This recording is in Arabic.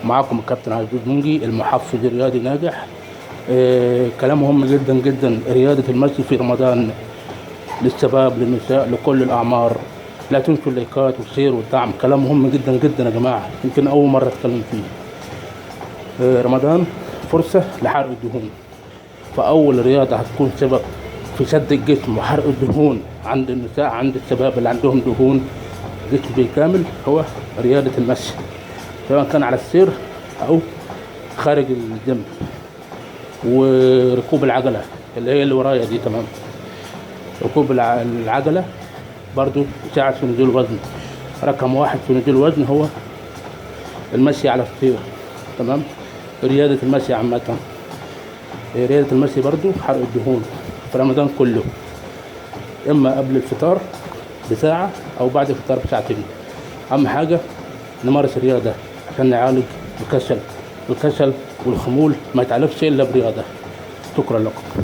معاكم الكابتن عزيز منجي المحفز الرياضي ناجح. كلام مهم جدا جدا. رياضة المشي في رمضان للشباب للنساء لكل الأعمار. لا تنسوا اللايكات والشير والدعم. كلام مهم جدا جدا يا جماعة، يمكن أول مرة أتكلم فيه. رمضان فرصة لحرق الدهون، فأول رياضة هتكون سبب في شد الجسم وحرق الدهون عند النساء عند الشباب اللي عندهم دهون جسم بالكامل هو رياضة المشي، سواء كان على السير أو خارج الجيم. وركوب العجلة اللي هي اللي ورايا دي، تمام. ركوب العجلة برضو يساعد في نزول الوزن. رقم واحد في نزول الوزن هو المشي على السير، تمام. رياضة المشي عامة، رياضة المشي برضو حرق الدهون في رمضان كله، إما قبل الفطار بساعة أو بعد الفطار بساعتين. أهم حاجة نمارس الرياضة عشان نعالج الكسل والخمول، ما يتعالجش إلا برياضة. شكرا لكم.